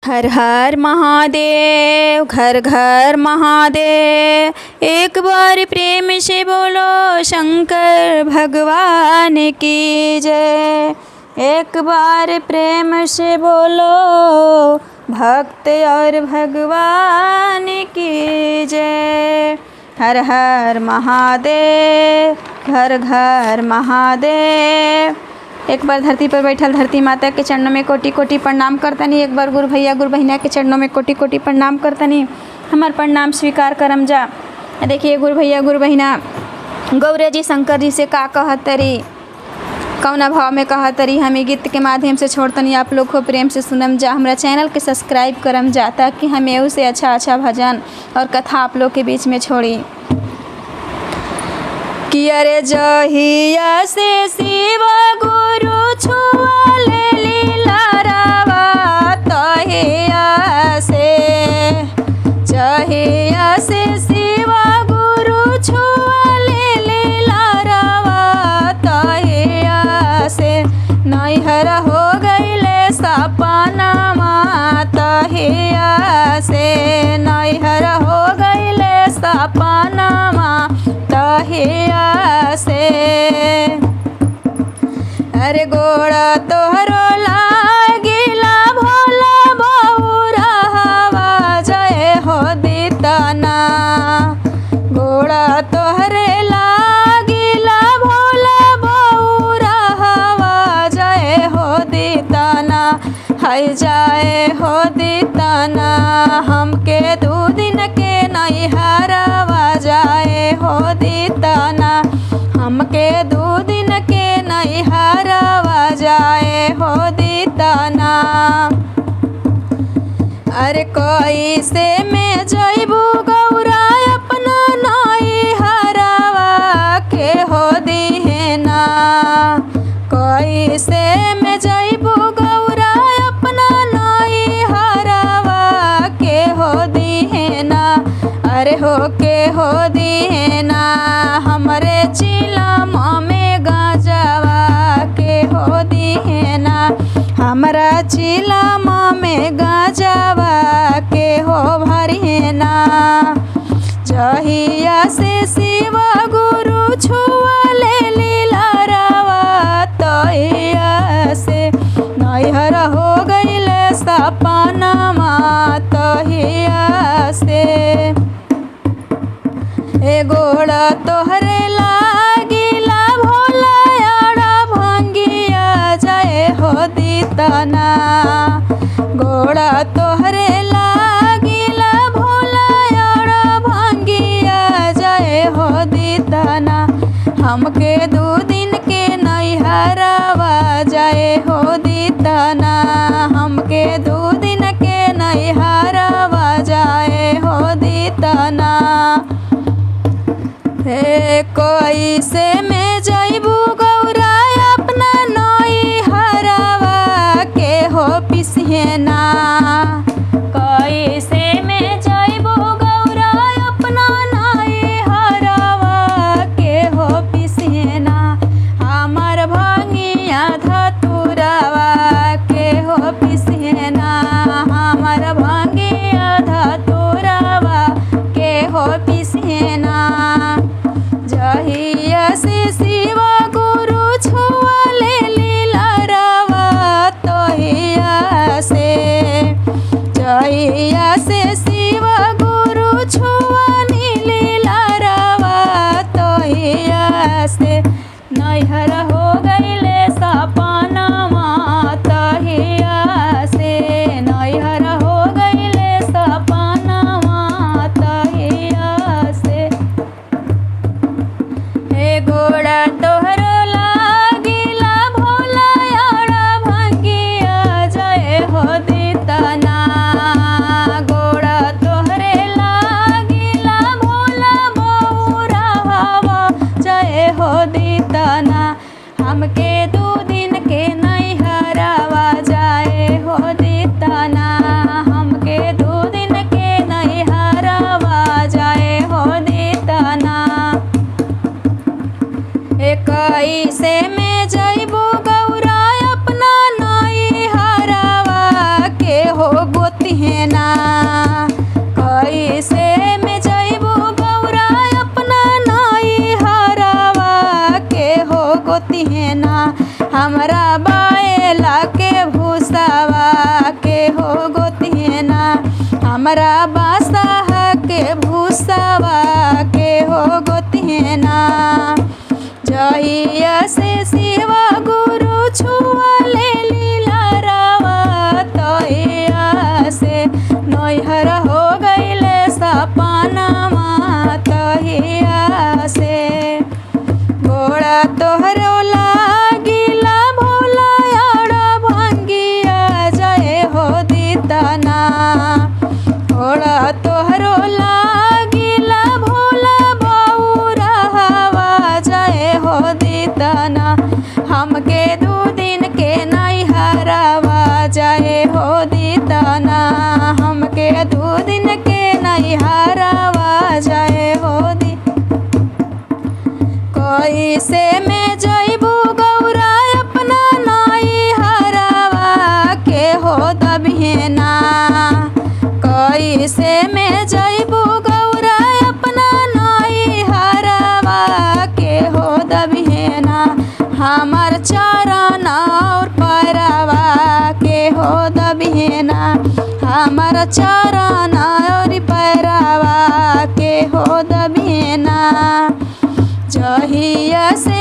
हर हर महादेव, घर घर महादेव। एक बार प्रेम से बोलो शंकर भगवान की जय। एक बार प्रेम से बोलो भक्त और भगवान की जय। हर हर महादेव, घर घर महादेव। एक बार धरती पर बैठल धरती माता के चरणों में कोटि कोटि प्रणाम करतनी। एक बार गुरु भैया गुरु बहिना के चरणों में कोटि कोटि प्रणाम करतनी। हमार प्रणाम स्वीकार करम जा। देखिए गुरु भैया गुरु बहिना गौरे जी शंकर जी से का कहतरी, कौना भाव में कहतरी, हमें गीत के माध्यम से छोड़तनी। आप लोग को प्रेम से सुनम जा। हमारा चैनल के सब्सक्राइब करम जा ताकि हमें उसे अच्छा अच्छा भजन और कथा आप लोग के बीच में छोड़ी। कि अरे जहिया से शिव गुरु छुआ ले लीला रावा तहिया से, जहिया से शिव गुरु छुआ ले लीला रावा तहिया से नैहर हो गईले सपनामा तहिया से, नैहर हो गईले सपनामा तहिया से। अरे गोड़ा तोहरो लागिला भोला बहुरा हवा जय हो दीतना। गोड़ा तोहरे लागिला भोला बहुरा हवा जय हो दीतना। हाय जाए हो दीतना हमके दू दिन के नैहरवा जाए हो दीतना। हमके दू दिन के नैहरवा जाए हो दीतना। अरे कैसे में जइबू गौरा अपना नैहरवा के हो दीहेना। कैसे में जइबू गौरा अपना नैहरवा के हो दीहेना। अरे हो के हो दीहेना हमरे चिलम में गांजावा के हो दीहेना। हमरा चिलम में गांजावा के हो भरिहेना। जहिया से शिव गुरु छुआ ले लीला रावा तहिया से नैहर हो गईले सपनामा तहिया से। ए गोड़ा तोहरे लागिला भोला याड़ा भंगिया जय हो दीतना। गोड़ा तोहरे लागिला भोला याड़ा भंगिया जय हो दीतना। हमके दू दिन के नैहरवा जय हो दीतना। हमके दू दिन के नैहरवा जय हो दीतना। हे कैसे में जइबू गौरा अपना नैहरवा के हो पिसहेना। कैसे में जइबू गौरा अपना नैहरवा के हो पिसहेना। हमर भंगिया धतुरवा के हो पिसहेना। हमर भंगिया धतुरवा के हो पिसहेना। जहिया से शिव गुरु छुआ ले लीला रावा तहिया से। गोतिहेना। कैसे में जइबू गौरा अपना नई हरवा के हो गोतिहेना। हमरा बाएला के भूसावा के हो गोतिहेना। हमरा बासाह के भूसावा के हो गोतिहेना। जहिया से शिव गुरु छुअले लीलारावा तहिया से नैहर हो गइले सपनावा तहिया से। गोड़ा तोहरो लागिला भोला याड़ा भंगिया जय हो दीतना। गोड़ा तोहरो लागिला भोला बौरावा जय हो दीतना। हमके 2 दिन के नैहरवा जय हो दीतना। हमके 2 दिन के नैहरवा जय हो दी। कैसे में जइबू गौरा अपना नैहरवा के हो दबिहेना। कैसे में जइबू गौरा अपना नैहरवा के हो दबिहेना। हमर चरण और पैरवा के हो दबिहेना। हमर चरण और पैरवा के हो दबिहेना। जहिया से